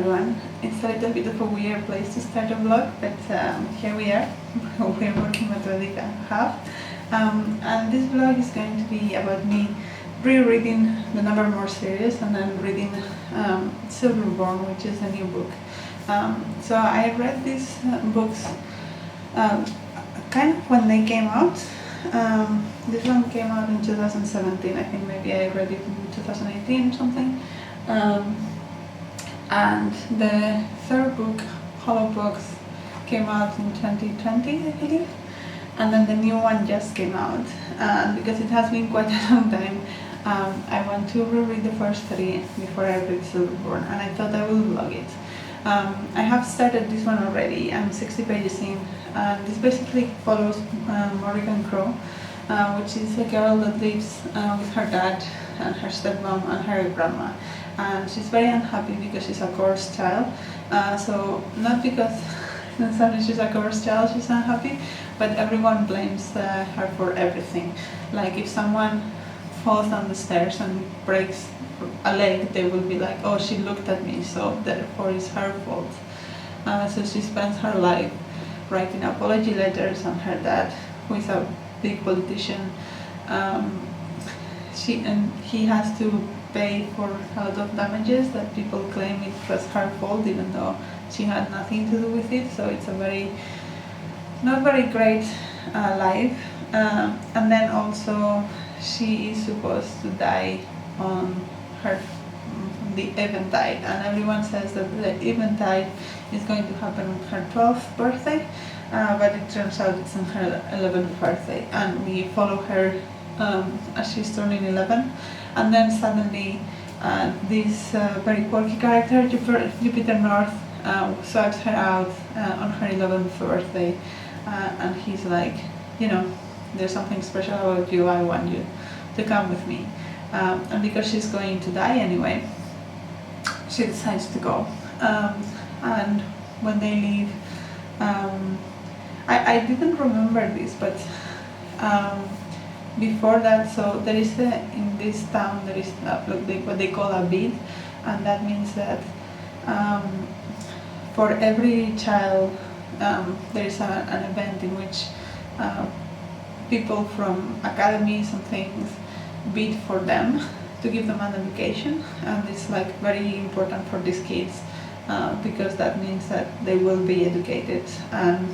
everyone. It's a little bit of a weird place to start a vlog, but here we are. We're working with a week and a half. And this vlog is going to be about me rereading the Nevermoor series and then reading Silverborn, which is a new book. So I read these books kind of when they came out. This one came out in 2017. I think maybe I read it in 2018 or something. And the third book, Hollow Box, came out in 2020, I believe. And then the new one just came out. And because it has been quite a long time, I want to reread the first three before I read Silverborn, and I thought I will vlog it. I have started this one already. I'm 60 pages in, and this basically follows Morrigan Crow, which is a girl that lives with her dad and her stepmom and her grandma. And she's very unhappy because she's a course child. So not because necessarily she's a course child she's unhappy, but everyone blames her for everything. Like if someone falls down the stairs and breaks a leg, they will be like, oh, she looked at me, so therefore it's her fault. So she spends her life writing apology letters, and her dad, who is a big politician, he has to pay for a lot of damages that people claim it was her fault, even though she had nothing to do with it. So it's a not very great life. And then also she is supposed to die on the eventide, and everyone says that the eventide is going to happen on her 12th birthday, but it turns out it's on her 11th birthday, and we follow her as she's turning 11, and then suddenly this very quirky character, Jupiter North, swipes her out on her 11th birthday, and he's like, you know, there's something special about you, I want you to come with me. And because she's going to die anyway, she decides to go. And when they leave, I didn't remember this, but before that, so there is in this town there is what they call a beat, and that means that for every child there is an event in which people from academies and things bid for them to give them an education, and it's like very important for these kids because that means that they will be educated and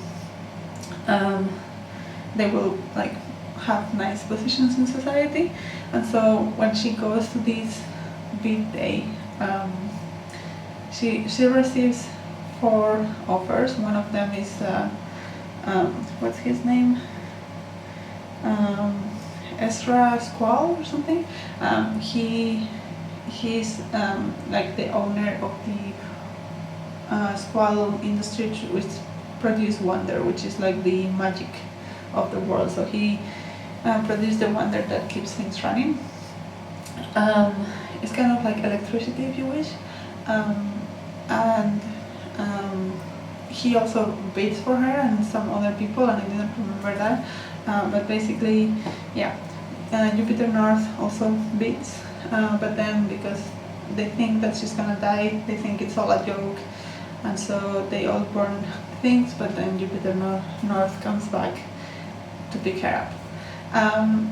they will like have nice positions in society. And so when she goes to this bid day, she receives 4 offers. One of them is what's his name? Ezra Squall or something. He's like the owner of the Squall industry, which produce Wonder, which is like the magic of the world. So he produced the Wonder that keeps things running. It's kind of like electricity, if you wish. And he also bids for her and some other people, and I didn't remember that. But basically, yeah, Jupiter North also bids, but then because they think that she's gonna die, they think it's all a joke, and so they all burn things, but then Jupiter North comes back to pick her up.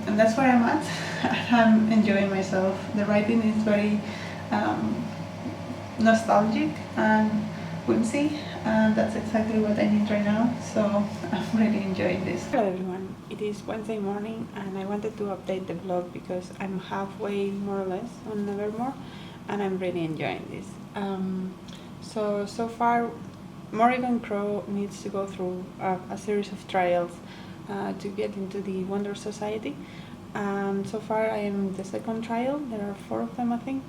And that's where I'm at. I'm enjoying myself. The writing is very nostalgic and whimsy, and that's exactly what I need right now, so I'm really enjoying this. Hello everyone, it is Wednesday morning and I wanted to update the vlog because I'm halfway more or less on Nevermoor and I'm really enjoying this. So far Morrigan Crow needs to go through a series of trials to get into the Wonder Society. So far I am the second trial. There are 4 of them, I think.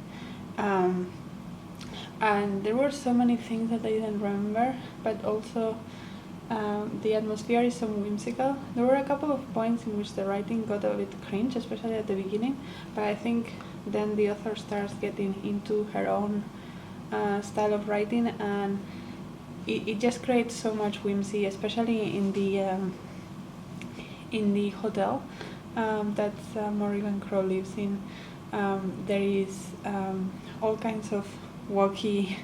And there were so many things that I didn't remember, but also the atmosphere is so whimsical. There were a couple of points in which the writing got a bit cringe, especially at the beginning, but I think then the author starts getting into her own style of writing, and it just creates so much whimsy, especially in the hotel that Morrigan Crow lives in. There is all kinds of wacky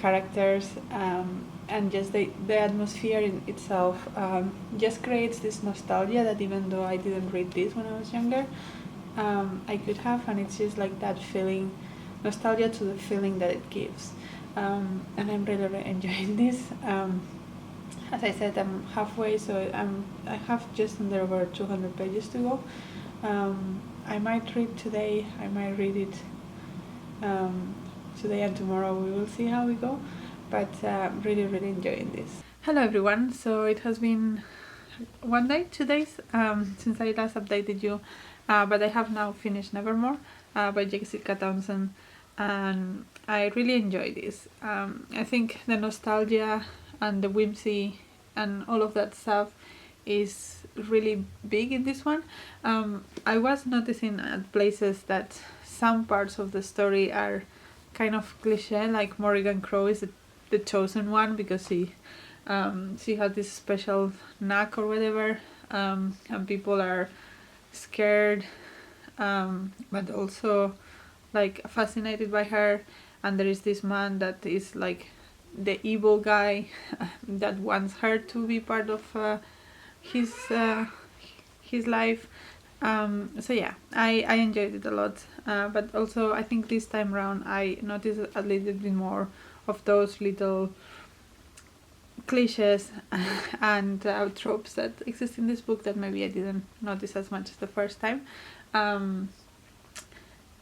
characters, and just the atmosphere in itself just creates this nostalgia that even though I didn't read this when I was younger, I could have, and it's just like that feeling, nostalgia to the feeling that it gives, and I'm really, really enjoying this. As I said, I'm halfway, so I have just under over 200 pages to go. I might read today, I might read it today and tomorrow. We will see how we go, but really, really enjoying this. Hello everyone, so it has been 1 day, 2 days since I last updated you, but I have now finished Nevermoor by Jessica Townsend, and I really enjoy this. I think the nostalgia and the whimsy and all of that stuff is really big in this one. I was noticing at places that some parts of the story are kind of cliche, like Morrigan Crow is the chosen one because she had this special knack or whatever, and people are scared, but also like fascinated by her. And there is this man that is like the evil guy that wants her to be part of his life. So yeah, I enjoyed it a lot, but also I think this time around I noticed a little bit more of those little cliches and tropes that exist in this book that maybe I didn't notice as much as the first time.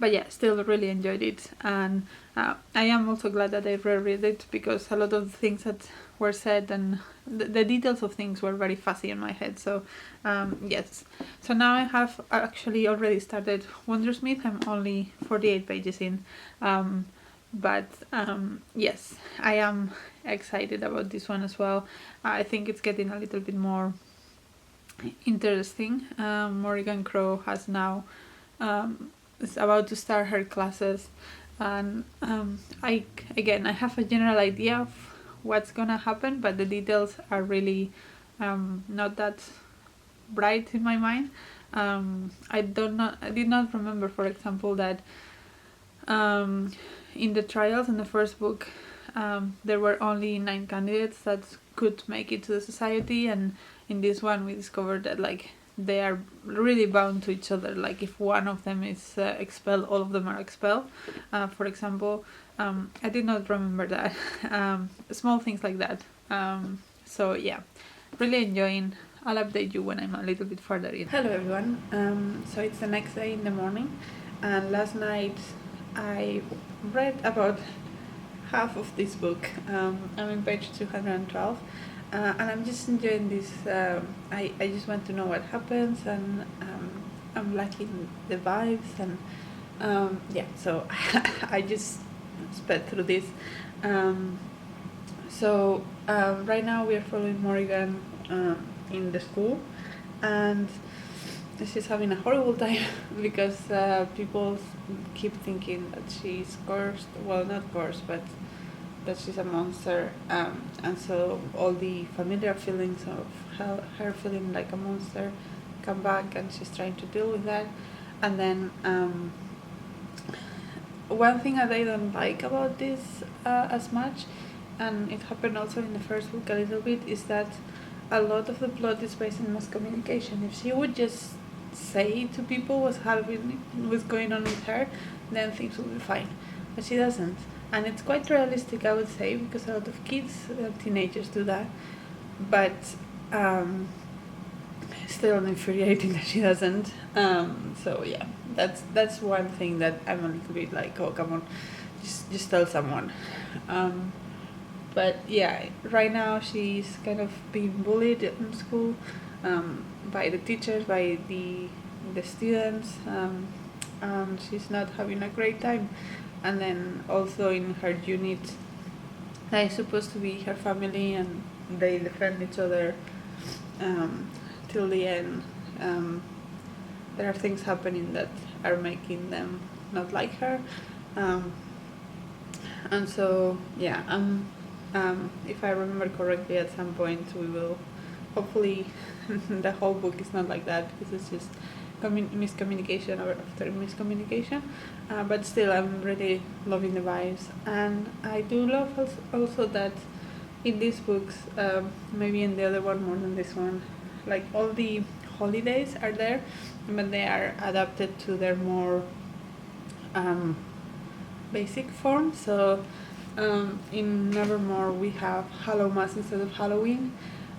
But yeah, still really enjoyed it, and I am also glad that I reread it because a lot of the things that were said and the details of things were very fuzzy in my head. So yes, so now I have actually already started Wondersmith. I'm only 48 pages in, but yes, I am excited about this one as well. I think it's getting a little bit more interesting. Morrigan Crow has now is about to start her classes, and I have a general idea of what's gonna happen, but the details are really not that bright in my mind. I did not remember, for example, that in the trials in the first book there were only 9 candidates that could make it to the society, and in this one we discovered that like they are really bound to each other. Like if one of them is expelled, all of them are expelled, for example. I did not remember that. Small things like that. So yeah, really enjoying. I'll update you when I'm a little bit further in. Hello everyone. So it's the next day in the morning, and last night I read about half of this book. I'm in page 212. And I'm just enjoying this. I just want to know what happens, and I'm liking the vibes, and yeah, so I just sped through this. So right now we are following Morrigan in the school, and she's having a horrible time because people keep thinking that she's cursed. Well, not cursed, but that she's a monster, and so all the familiar feelings of her feeling like a monster come back, and she's trying to deal with that. And then one thing that I don't like about this as much, and it happened also in the first book a little bit, is that a lot of the plot is based on miscommunication. If she would just say to people what's going on with her, then things would be fine, but she doesn't. And it's quite realistic, I would say, because a lot of kids, teenagers do that. But still infuriating that she doesn't. So yeah, that's one thing that I'm a little bit like, oh come on, just tell someone. But yeah, right now she's kind of being bullied in school, by the teachers, by the students, and she's not having a great time. And then also in her unit, that is supposed to be her family, and they defend each other till the end. There are things happening that are making them not like her, and so yeah, if I remember correctly, at some point we will, hopefully, the whole book is not like that, because it's just miscommunication or after miscommunication, but still I'm really loving the vibes, and I do love also that in these books, maybe in the other one more than this one, like all the holidays are there, but they are adapted to their more basic form. So in Nevermoor we have Hallowmas instead of Halloween,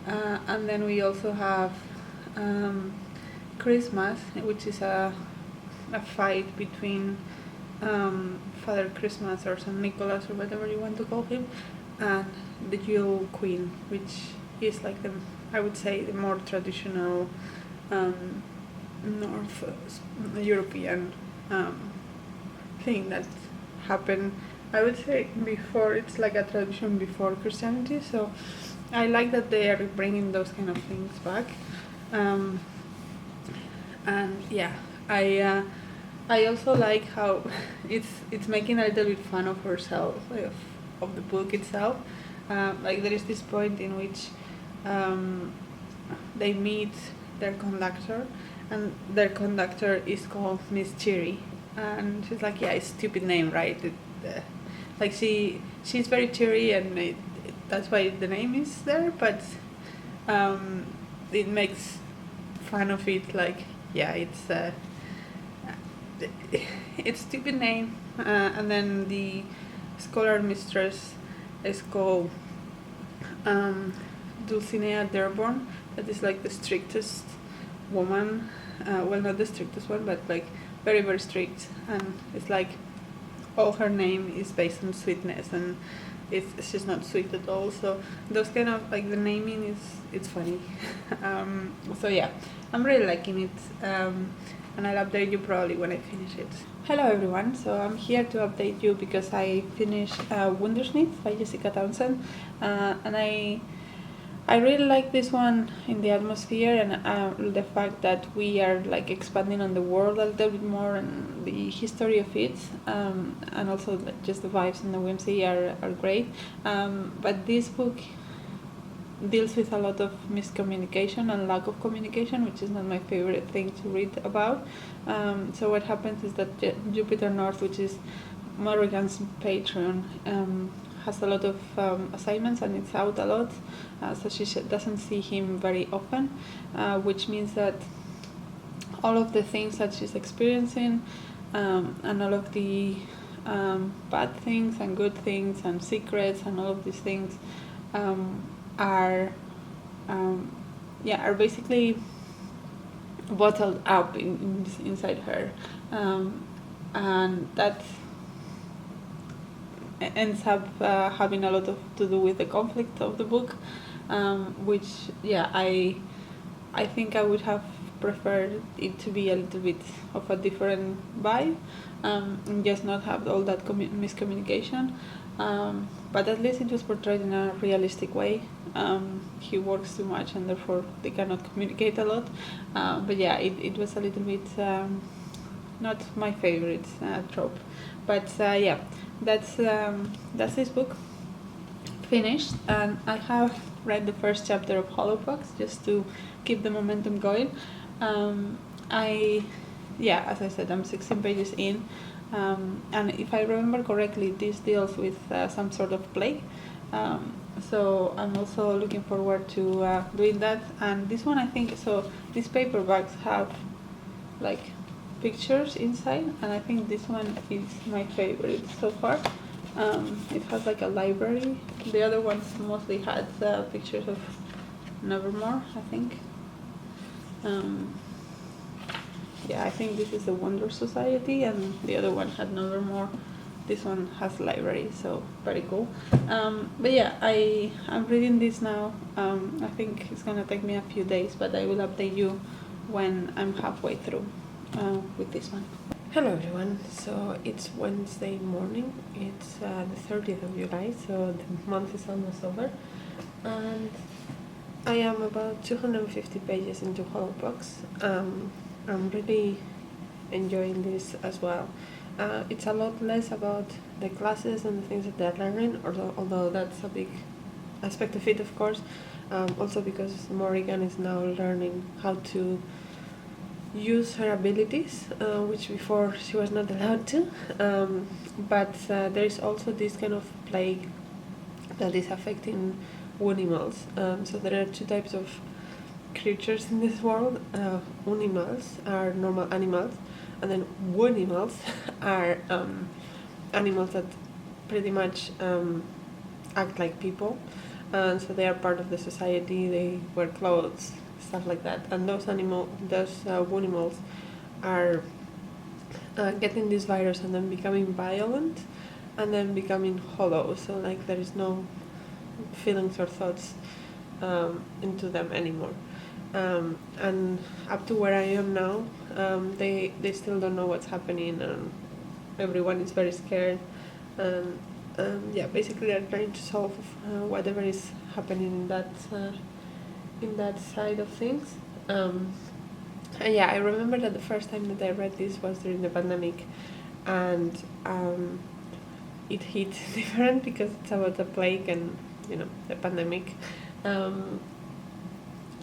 and then we also have Christmas, which is a fight between Father Christmas or Saint Nicholas or whatever you want to call him, and the Yule Queen, which is like I would say the more traditional North European thing that happened, I would say, before. It's like a tradition before Christianity, so I like that they are bringing those kind of things back. And yeah, I also like how it's making a little bit fun of herself, of the book itself. Like there is this point in which they meet their conductor, and their conductor is called Miss Cheery, and she's like, yeah, it's a stupid name, right? Like she's very cheery, and that's why the name is there, but it makes fun of it, like, yeah, it's stupid name, and then the scholar mistress is called Dulcinea Dearborn. That is like the strictest woman, well, not the strictest one, but like very, very strict, and it's like all her name is based on sweetness, and she's not sweet at all. So those kind of, like, the naming it's funny. So yeah, I'm really liking it, and I'll update you probably when I finish it. Hello everyone, so I'm here to update you because I finished Wunderschnitt by Jessica Townsend, and I really like this one in the atmosphere, and the fact that we are like expanding on the world a little bit more and the history of it, and also just the vibes and the whimsy are great. But this book deals with a lot of miscommunication and lack of communication, which is not my favorite thing to read about. So what happens is that Jupiter North, which is Morrigan's patron, has a lot of assignments and it's out a lot, so she doesn't see him very often, which means that all of the things that she's experiencing, and all of the bad things and good things and secrets and all of these things are basically bottled up inside her, and that ends up having a lot to do with the conflict of the book, which I think I would have preferred it to be a little bit of a different vibe, and just not have all that miscommunication, but at least it was portrayed in a realistic way. He works too much and therefore they cannot communicate a lot, but yeah, it was a little bit not my favorite trope, but yeah, that's this book finished, and I have read the first chapter of Hollowpox just to keep the momentum going. As I said, I'm 16 pages in, and if I remember correctly, this deals with some sort of plague, so I'm also looking forward to doing that. And this one, I think, so these paperbacks have like pictures inside, and I think this one is my favorite so far. It has like a library. The other ones mostly had pictures of Nevermoor, I think. I think this is the Wonder Society, and the other one had Nevermoor. This one has library, so very cool. But yeah, I'm reading this now. I think it's gonna take me a few days, but I will update you when I'm halfway through with this one. Hello everyone, so it's Wednesday morning, it's the 30th of July, so the month is almost over, and I am about 250 pages into Hollowpox. I'm really enjoying this as well. It's a lot less about the classes and the things that they're learning, although that's a big aspect of it, of course, also because Morrigan is now learning how to use her abilities, which before she was not allowed to. But there is also this kind of plague that is affecting animals. So there are two types of creatures in this world. Animals are normal animals, and then animals are animals that pretty much act like people, and so they are part of the society. They wear clothes, stuff like that, and those animals are getting this virus and then becoming violent and then becoming hollow, so like there is no feelings or thoughts into them anymore. And up to where I am now, they still don't know what's happening, and everyone is very scared. And yeah, basically they're trying to solve whatever is happening in that side of things. And yeah, I remember that the first time that I read this was during the pandemic, and it hit different because it's about the plague and the pandemic.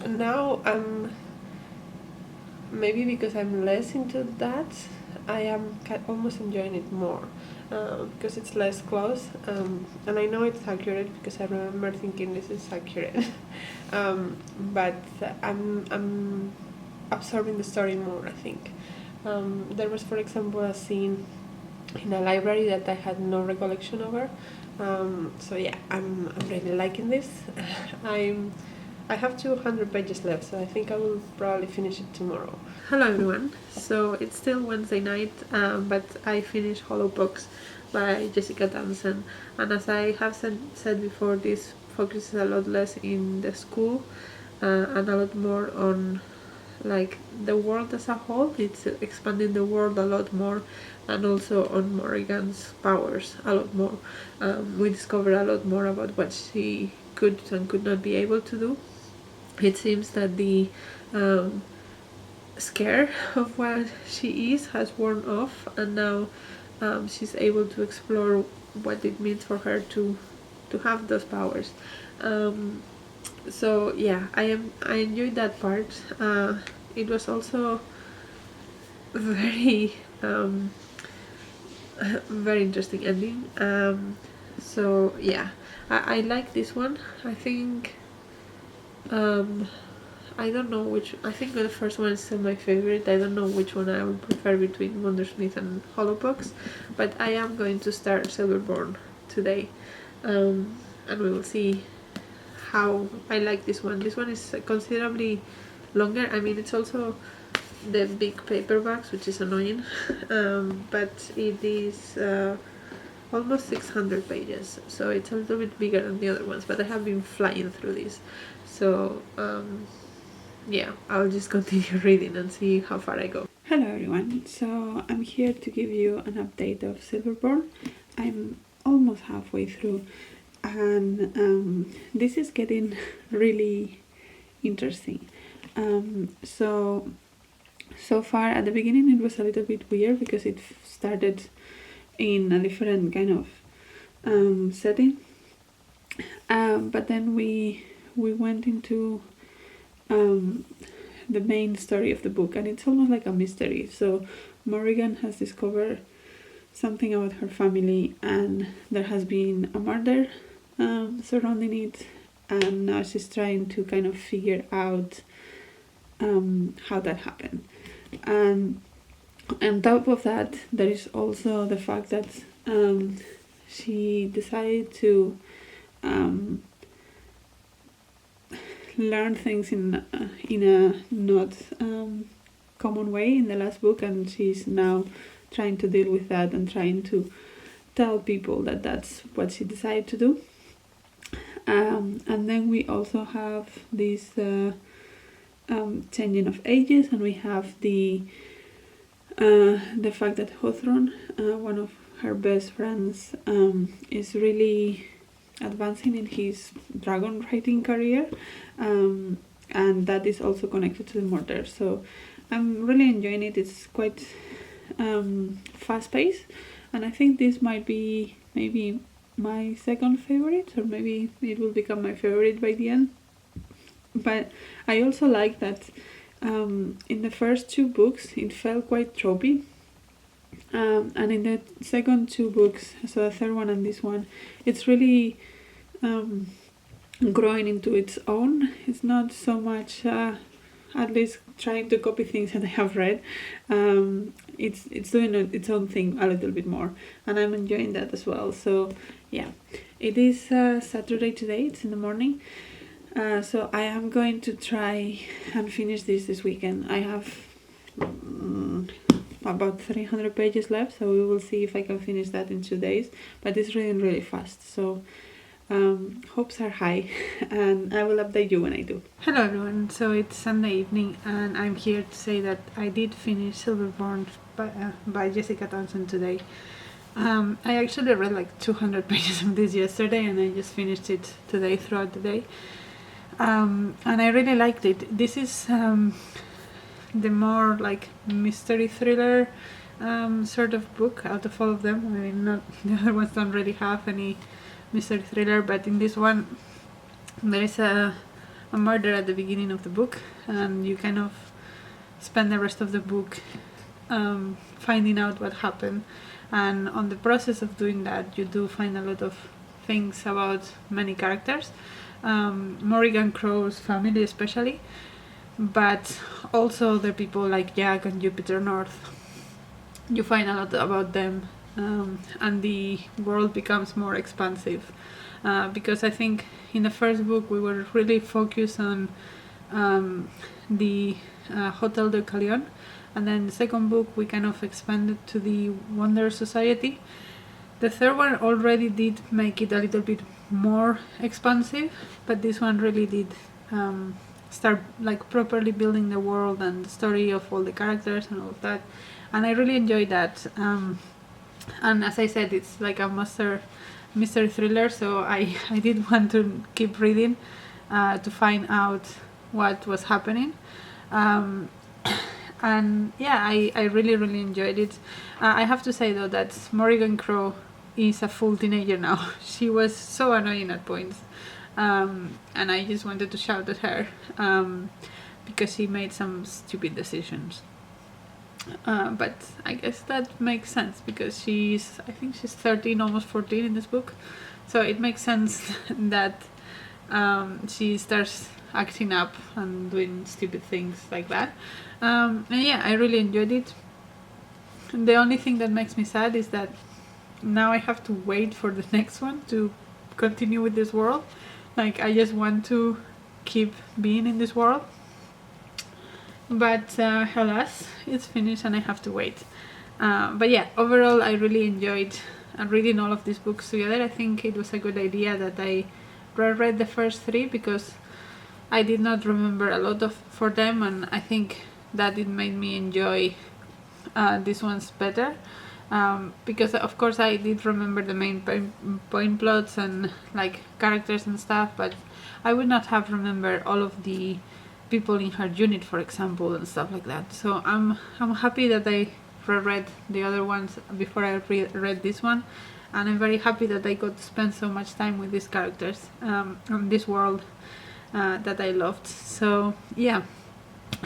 Now maybe because I'm less into that, I am almost enjoying it more, because it's less close, and I know it's accurate because I remember thinking this is accurate. But I'm absorbing the story more, I think. There was, for example, a scene in a library that I had no recollection over. So yeah, I'm really liking this. I have 200 pages left, so I think I will probably finish it tomorrow. Hello everyone. So it's still Wednesday night, but I finished Hollow Books by Jessica Townsend, and as I have said before, this focuses a lot less in the school and a lot more on like the world as a whole. It's expanding the world a lot more, and also on Morrigan's powers a lot more. We discover a lot more about what she could and could not be able to do. It seems that the scare of what she is has worn off, and now she's able to explore what it means for her to have those powers. So yeah, I enjoyed that part. It was also very very interesting ending. So yeah, I like this one. I think I don't know which. I think the first one is still my favorite. I don't know which one I would prefer between Wondersmith and Hollowbox, but I am going to start Silverborn today, and we will see how I like this one. This one is considerably longer. I mean, it's also the big paperbacks, which is annoying, but it is almost 600 pages, so it's a little bit bigger than the other ones, but I have been flying through this, so yeah, I'll just continue reading and see how far I go. Hello everyone, so I'm here to give you an update of Silverborn. I'm almost halfway through, and this is getting really interesting. So far at the beginning it was a little bit weird because it started in a different kind of setting, but then we went into the main story of the book, and it's almost like a mystery. So Morrigan has discovered something about her family, and there has been a murder surrounding it, and now she's trying to kind of figure out how that happened. And on top of that, there is also the fact that she decided to learn things in a not common way in the last book, and she's now trying to deal with that and trying to tell people that that's what she decided to do. And then we also have this changing of ages, and we have the fact that Hawthorne, one of her best friends, is really advancing in his dragon writing career, and that is also connected to the murder. So I'm really enjoying it. It's quite fast-paced, and I think this might be maybe my second favorite, or maybe it will become my favorite by the end. But I also like that In the first two books, it felt quite tropey. And in the second two books, so the third one and this one, it's really growing into its own. It's not so much, at least trying to copy things that I have read. It's doing its own thing a little bit more, and I'm enjoying that as well. So yeah, it is Saturday today. It's in the morning. So I am going to try and finish this weekend. I have about 300 pages left, so we will see if I can finish that in 2 days, but it's reading really fast, so hopes are high, and I will update you when I do. Hello everyone, so it's Sunday evening and I'm here to say that I did finish Silverborn by Jessica Townsend today. I actually read like 200 pages of this yesterday and I just finished it today throughout the day, and I really liked it. This is the more like mystery thriller sort of book out of all of them. I mean, not the other ones don't really have any mystery thriller, but in this one there is a murder at the beginning of the book, and you kind of spend the rest of the book finding out what happened, and on the process of doing that you do find a lot of things about many characters, Morrigan Crow's family especially, but also other people like Jack and Jupiter North. You find a lot about them, and the world becomes more expansive, because I think in the first book we were really focused on the Hotel de Calion, and then in the second book we kind of expanded to the Wonder Society. The third one already did make it a little bit more expansive, but this one really did start like properly building the world and the story of all the characters and all of that, and I really enjoyed that. And as I said, it's like a mystery thriller, so I did want to keep reading to find out what was happening, and yeah, I really enjoyed it. I have to say though that Morrigan Crow is a full teenager now. She was so annoying at points, and I just wanted to shout at her because she made some stupid decisions. But I guess that makes sense because I think she's 13, almost 14 in this book, so it makes sense that she starts acting up and doing stupid things like that. And yeah, I really enjoyed it. The only thing that makes me sad is that now I have to wait for the next one to continue with this world. Like, I just want to keep being in this world, but alas, it's finished and I have to wait. But yeah, overall I really enjoyed reading all of these books together. I think it was a good idea that I reread the first three because I did not remember a lot for them, and I think that it made me enjoy these ones better, because of course I did remember the main point plots and like characters and stuff, but I would not have remembered all of the people in her unit, for example, and stuff like that. So I'm happy that I reread the other ones before I read this one, and I'm very happy that I got to spend so much time with these characters on this world that I loved. So yeah,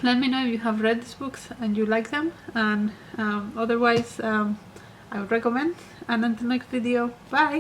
let me know if you have read these books and you like them, and otherwise I would recommend. And until next video, bye!